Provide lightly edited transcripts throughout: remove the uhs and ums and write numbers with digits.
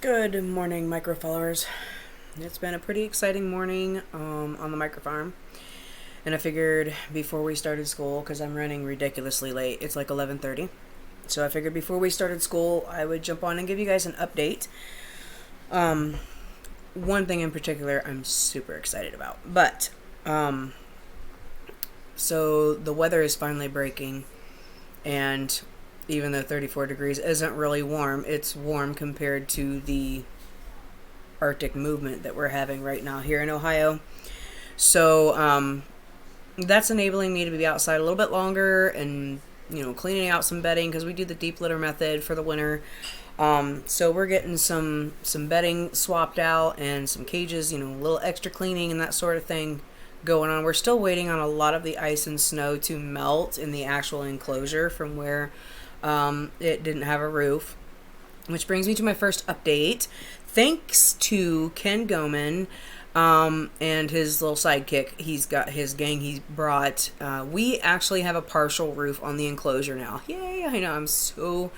Good morning, micro followers. It's been a pretty exciting morning on the micro farm, and I figured before we started school, because I'm running ridiculously late, it's like 11:30. So I figured before we started school, I would jump on and give you guys an update. One thing in particular, I'm super excited about, but so the weather is finally breaking, and even though 34 degrees isn't really warm, it's warm compared to the Arctic movement that we're having right now here in Ohio. So that's enabling me to be outside a little bit longer and, cleaning out some bedding because we do the deep litter method for the winter. So we're getting some bedding swapped out and some cages, a little extra cleaning and that sort of thing going on. We're still waiting on a lot of the ice and snow to melt in the actual enclosure from where it didn't have a roof, which brings me to my first update. Thanks to Ken Goman and his little sidekick, he's got his gang he brought. We actually have a partial roof on the enclosure now. Yay! I know, I'm so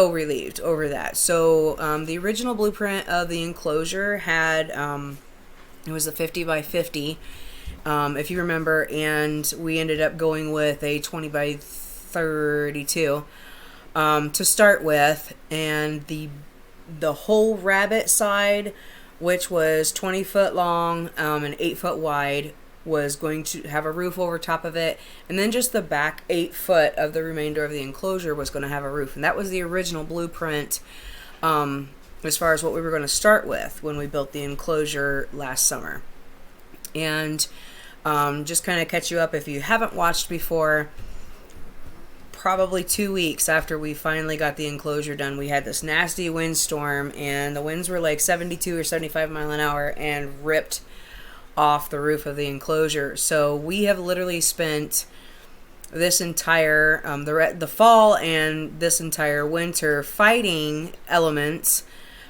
relieved over that. So the original blueprint of the enclosure had it was a 50 by 50, if you remember, and we ended up going with a 20 by 32 to start with, and the whole rabbit side, which was 20 foot long and 8 foot wide, was going to have a roof over top of it, and then just the back 8 foot of the remainder of the enclosure was going to have a roof. And that was the original blueprint as far as what we were going to start with when we built the enclosure last summer. And just kind of catch you up if you haven't watched before, probably 2 weeks after we finally got the enclosure done, we had this nasty windstorm, and the winds were like 72 or 75 mile an hour and ripped off the roof of the enclosure. So we have literally spent this entire the fall and this entire winter fighting elements,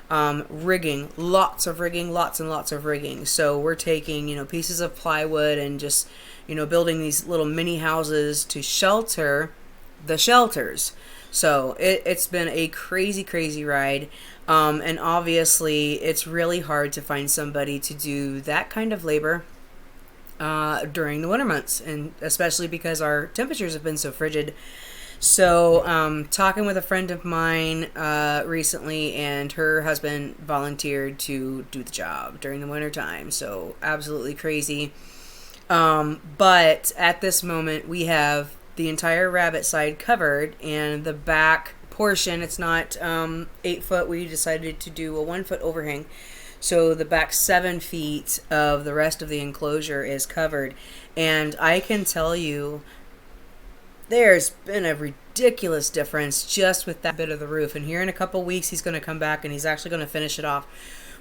rigging, lots and lots of rigging. So we're taking pieces of plywood and just building these little mini houses to shelter the shelters. So it's been a crazy ride, and obviously it's really hard to find somebody to do that kind of labor during the winter months, and especially because our temperatures have been so frigid. So talking with a friend of mine recently, and her husband volunteered to do the job during the winter time. So absolutely crazy. But at this moment we have the entire rabbit side covered, and the back portion, it's not 8 foot. We decided to do a 1 foot overhang, so the back 7 feet of the rest of the enclosure is covered. And I can tell you there's been a ridiculous difference just with that bit of the roof. And here in a couple weeks he's going to come back and he's actually going to finish it off.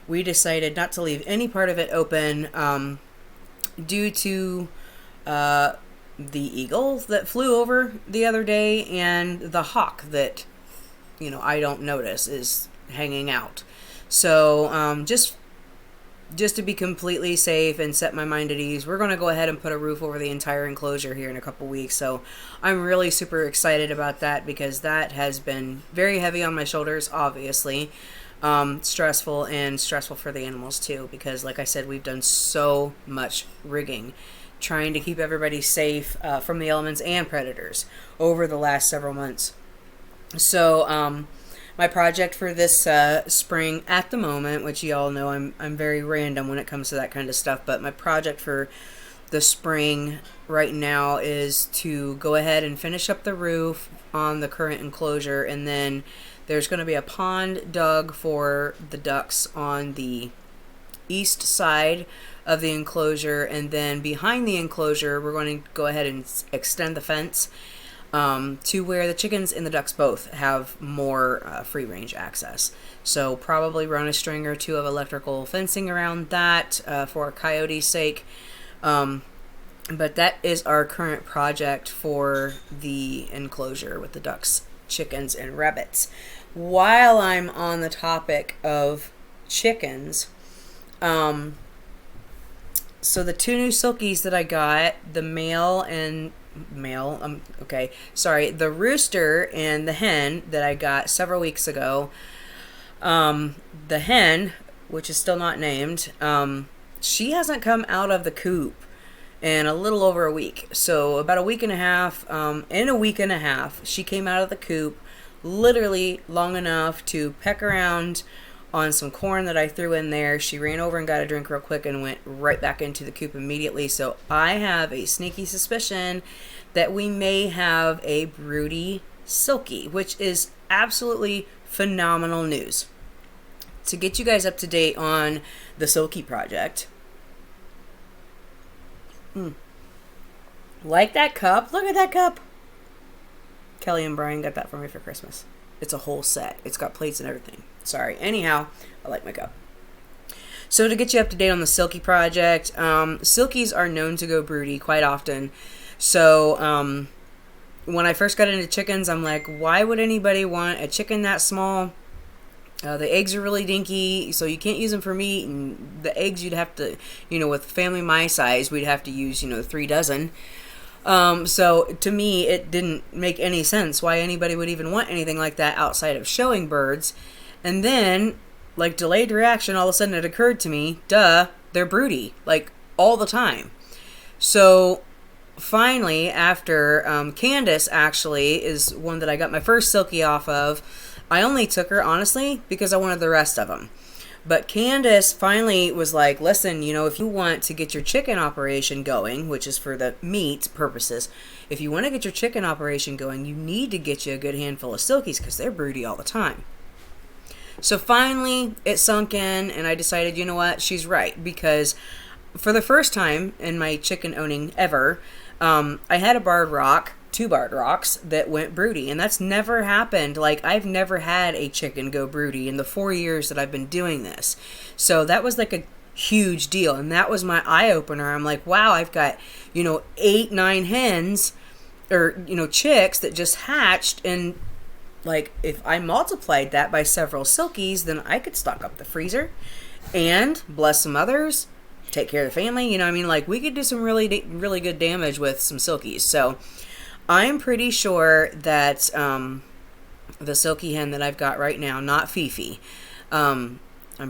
We decided not to leave any part of it open due to the eagle that flew over the other day and the hawk that I don't notice is hanging out. So just to be completely safe and set my mind at ease, we're going to go ahead and put a roof over the entire enclosure here in a couple weeks. So I'm really super excited about that, because that has been very heavy on my shoulders, obviously. Stressful for the animals too, because like I said, we've done so much rigging trying to keep everybody safe from the elements and predators over the last several months. So my project for this spring at the moment, which you all know I'm very random when it comes to that kind of stuff, but my project for the spring right now is to go ahead and finish up the roof on the current enclosure, and then there's going to be a pond dug for the ducks on the east side of the enclosure, and then behind the enclosure we're going to go ahead and extend the fence to where the chickens and the ducks both have more free range access. So probably run a string or two of electrical fencing around that for coyote's sake. But that is our current project for the enclosure with the ducks, chickens, and rabbits. While I'm on the topic of chickens, so the two new silkies that I got, the male and male. Okay, sorry. The rooster and the hen that I got several weeks ago. The hen, which is still not named, she hasn't come out of the coop in a little over a week. So about a week and a half. In a week and a half, she came out of the coop, literally long enough to peck around on some corn that I threw in there. She ran over and got a drink real quick and went right back into the coop immediately. So I have a sneaky suspicion that we may have a broody silkie, which is absolutely phenomenal news. To get you guys up to date on the silkie project. Like that cup? Look at that cup. Kelly and Brian got that for me for Christmas. It's a whole set. It's got plates and everything. Sorry. Anyhow, I like my cup. So to get you up to date on the silkie project, silkies are known to go broody quite often. So when I first got into chickens, I'm like, why would anybody want a chicken that small? The eggs are really dinky, so you can't use them for meat. And the eggs you'd have to, with family my size, we'd have to use, 3 dozen. So to me, it didn't make any sense why anybody would even want anything like that outside of showing birds. And then, like delayed reaction, all of a sudden it occurred to me, they're broody, like all the time. So finally, after Candace actually is one that I got my first silkie off of. I only took her, honestly, because I wanted the rest of them. But Candace finally was like, listen, if you want to get your chicken operation going, which is for the meat purposes, if you want to get your chicken operation going, you need to get you a good handful of silkies because they're broody all the time. So finally, it sunk in, and I decided, you know what, she's right. Because for the first time in my chicken owning ever, I had a barred rock. 2 barred rocks that went broody, and that's never happened. Like, I've never had a chicken go broody in the 4 years that I've been doing this. So that was like a huge deal, and that was my eye-opener. I'm like, wow, I've got 8, 9 hens or chicks that just hatched, and like if I multiplied that by several silkies, then I could stock up the freezer and bless some others, take care of the family. Like, we could do some really really good damage with some silkies. So I'm pretty sure that the silkie hen that I've got right now, not Fifi, I'm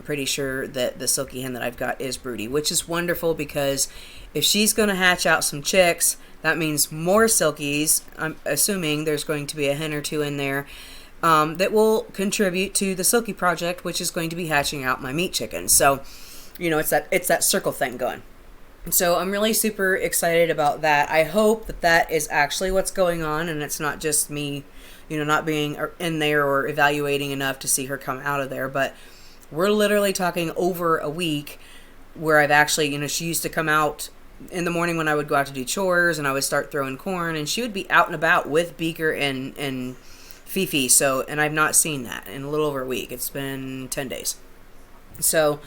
pretty sure that the silkie hen that I've got is broody, which is wonderful because if she's going to hatch out some chicks, that means more silkies. I'm assuming there's going to be a hen or 2 in there that will contribute to the silkie project, which is going to be hatching out my meat chickens. So, it's that circle thing going. So I'm really super excited about that. I hope that is actually what's going on, and it's not just me, not being in there or evaluating enough to see her come out of there. But we're literally talking over a week where I've actually, she used to come out in the morning when I would go out to do chores, and I would start throwing corn, and she would be out and about with Beaker and Fifi. So, and I've not seen that in a little over a week. It's been 10 days. So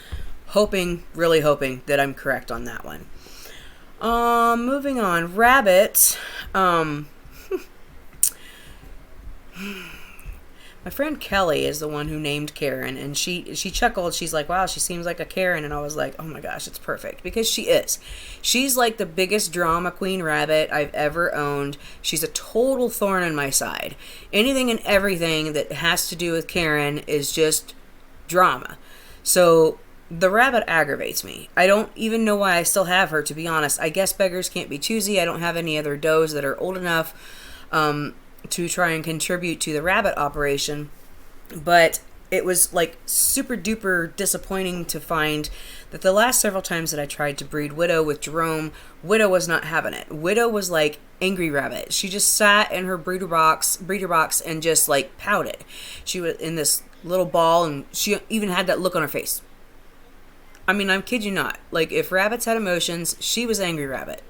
really hoping that I'm correct on that one. Moving on. Rabbit. My friend Kelly is the one who named Karen, and she chuckled. She's like, wow, she seems like a Karen. And I was like, oh my gosh, it's perfect, because she is. She's like the biggest drama queen rabbit I've ever owned. She's a total thorn in my side. Anything and everything that has to do with Karen is just drama. So the rabbit aggravates me. I don't even know why I still have her, to be honest. I guess beggars can't be choosy. I don't have any other does that are old enough to try and contribute to the rabbit operation. But it was like super duper disappointing to find that the last several times that I tried to breed Widow with Jerome, Widow was not having it. Widow was like angry rabbit. She just sat in her breeder box and just like pouted. She was in this little ball, and she even had that look on her face. I mean, I'm kid you not. Like, if rabbits had emotions, she was angry rabbit.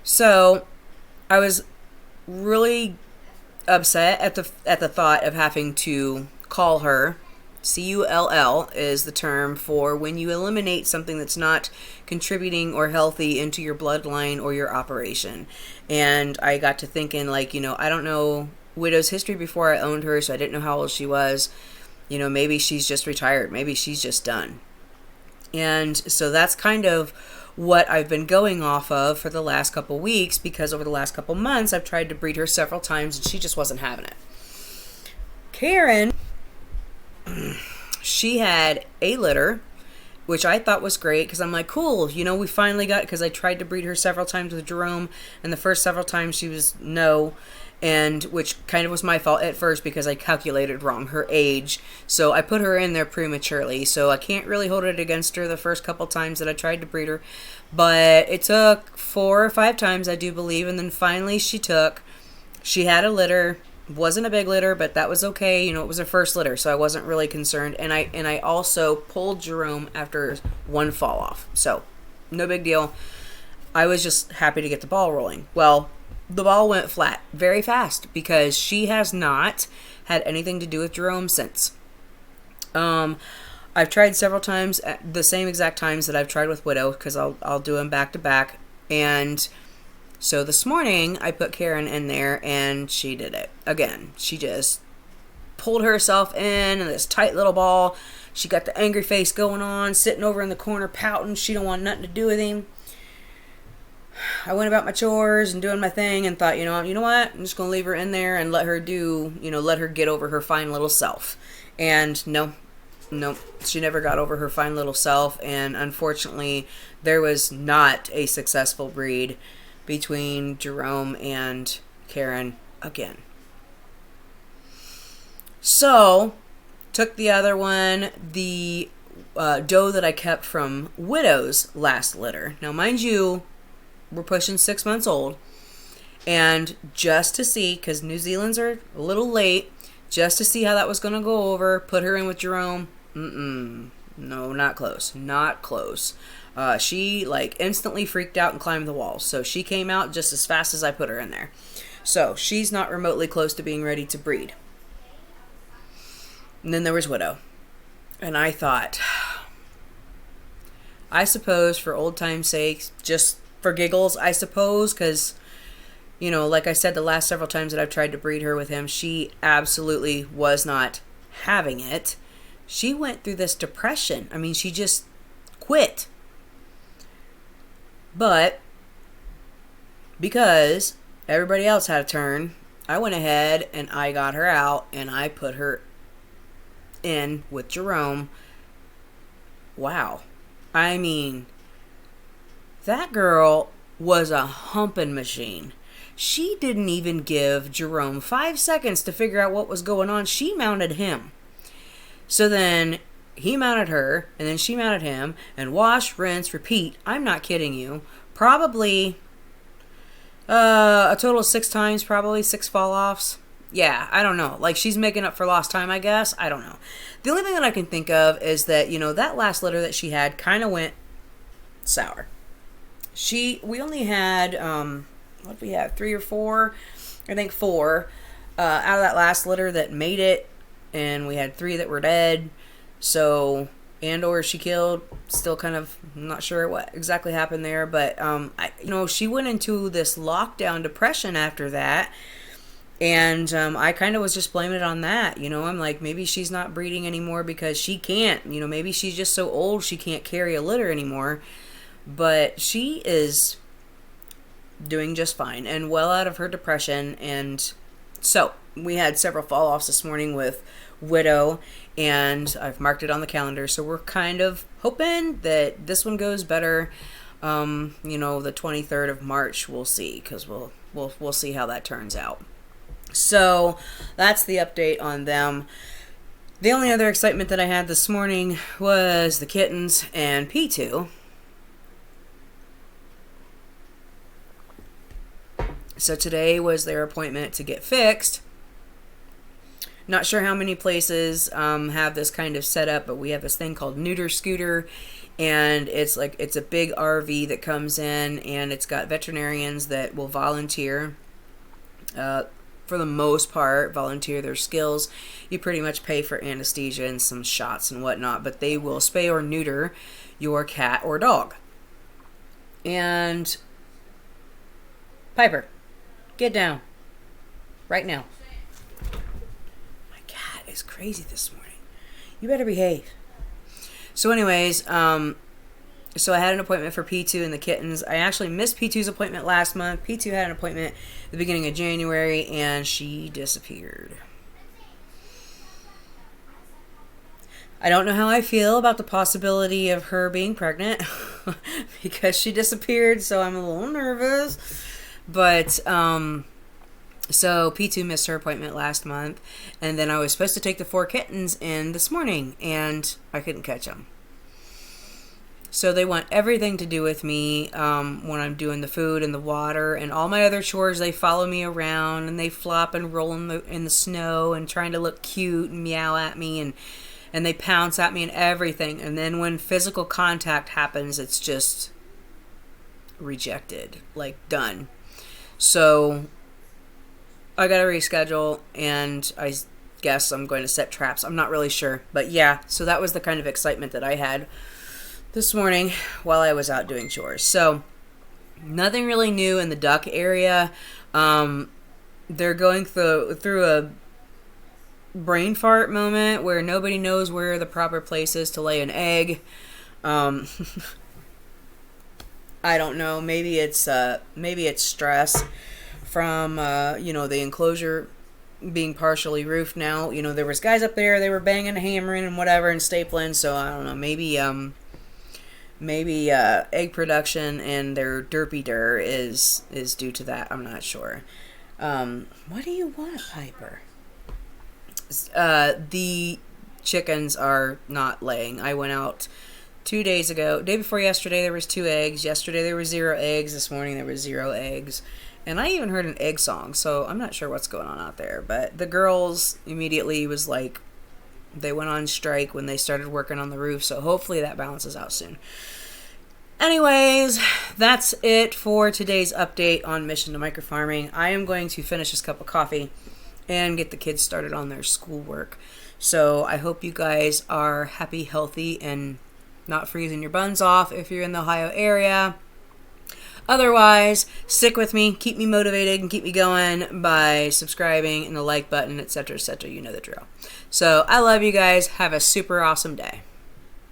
So I was really upset at the thought of having to call her. CULL is the term for when you eliminate something that's not contributing or healthy into your bloodline or your operation. And I got to thinking, like, I don't know Widow's history before I owned her, so I didn't know how old she was. Maybe she's just retired. Maybe she's just done. And so that's kind of what I've been going off of for the last couple weeks, because over the last couple months I've tried to breed her several times and she just wasn't having it. Karen, she had a litter, which I thought was great because I'm like, cool, we finally got, because I tried to breed her several times with Jerome, and the first several times she was no, and which kind of was my fault at first because I calculated wrong her age, so I put her in there prematurely, so I can't really hold it against her the first couple times that I tried to breed her, but it took 4 or 5 times, I do believe, and then finally she had a litter. Wasn't a big litter, but that was okay. It was her first litter, so I wasn't really concerned. And I also pulled Jerome after one fall off, so no big deal. I was just happy to get the ball rolling. Well, the ball went flat very fast because she has not had anything to do with Jerome since. I've tried several times at the same exact times that I've tried with Widow, because I'll do them back to back. And so this morning, I put Karen in there, and she did it again. She just pulled herself in this tight little ball. She got the angry face going on, sitting over in the corner pouting. She don't want nothing to do with him. I went about my chores and doing my thing and thought, you know what? I'm just going to leave her in there and let her let her get over her fine little self. And no, she never got over her fine little self. And unfortunately, there was not a successful breed between Jerome and Karen again. So, took the other one, the doe that I kept from Widow's last litter. Now, mind you, we're pushing 6 months old. And just to see, because New Zealand's are a little late, just to see how that was going to go over, put her in with Jerome. No, not close. Not close. She instantly freaked out and climbed the walls. So she came out just as fast as I put her in there. So she's not remotely close to being ready to breed. And then there was Widow. And I thought, I suppose for old time's sake, just for giggles, I suppose, because, like I said, the last several times that I've tried to breed her with him, she absolutely was not having it. She went through this depression. I mean, she just quit. But because everybody else had a turn, I went ahead and I got her out and I put her in with Jerome. Wow. I mean, that girl was a humping machine. She didn't even give Jerome 5 seconds to figure out what was going on. She mounted him. So then he mounted her, and then she mounted him, and wash, rinse, repeat. I'm not kidding you. Probably a total of 6 times, probably 6 fall-offs. Yeah, I don't know. She's making up for lost time, I guess. I don't know. The only thing that I can think of is that, that last litter that she had kind of went sour. We only had, what did we have, 3 or 4? I think 4 out of that last litter that made it, and we had 3 that were dead. So, or she killed, still kind of not sure what exactly happened there, but she went into this lockdown depression after that, and I kind of was just blaming it on that. I'm like, maybe she's not breeding anymore because she can't. Maybe she's just so old she can't carry a litter anymore, but she is doing just fine and well out of her depression. And so we had several fall-offs this morning with Widow, and I've marked it on the calendar, so we're kind of hoping that this one goes better. The 23rd of March, we'll see, because we'll see how that turns out. So that's the update on them. The only other excitement that I had this morning was the kittens and P2. So today was their appointment to get fixed. Not sure how many places have this kind of setup, but we have this thing called Neuter Scooter, and it's a big RV that comes in, and it's got veterinarians that will volunteer. For the most part, volunteer their skills. You pretty much pay for anesthesia and some shots and whatnot, but they will spay or neuter your cat or dog. And Piper, get down right now. My cat is crazy this morning. You better behave. So anyways, So I had an appointment for P2 and the kittens. I actually missed P2's appointment last month. P2 had an appointment at the beginning of January, and she disappeared. I don't know how I feel about the possibility of her being pregnant because she disappeared, so I'm a little nervous. But, so P2 missed her appointment last month, and then I was supposed to take the 4 kittens in this morning, and I couldn't catch them. So they want everything to do with me when I'm doing the food and the water and all my other chores. They follow me around and they flop and roll in the snow and trying to look cute and meow at me and they pounce at me and everything. And then when physical contact happens, it's just rejected, like done. So I got to reschedule, and I guess I'm going to set traps. I'm not really sure. But yeah, so that was the kind of excitement that I had this morning while I was out doing chores. So nothing really new in the duck area. They're going through a brain fart moment where nobody knows where the proper place is to lay an egg. I don't know. Maybe it's stress from the enclosure being partially roofed now. There was guys up there. They were banging and hammering and whatever and stapling. So I don't know. Maybe egg production and their derpy-der is due to that. I'm not sure. What do you want, Piper? The chickens are not laying. I went out 2 days ago. Day before yesterday, there was 2 eggs. Yesterday, there were 0 eggs. This morning, there was 0 eggs. And I even heard an egg song, so I'm not sure what's going on out there. But the girls immediately was like, they went on strike when they started working on the roof, so hopefully that balances out soon. Anyways, that's it for today's update on Mission to Microfarming. I am going to finish this cup of coffee and get the kids started on their schoolwork. So I hope you guys are happy, healthy, and not freezing your buns off if you're in the Ohio area. Otherwise, stick with me, keep me motivated, and keep me going by subscribing and the like button, etc., etc. You know the drill. So I love you guys. Have a super awesome day.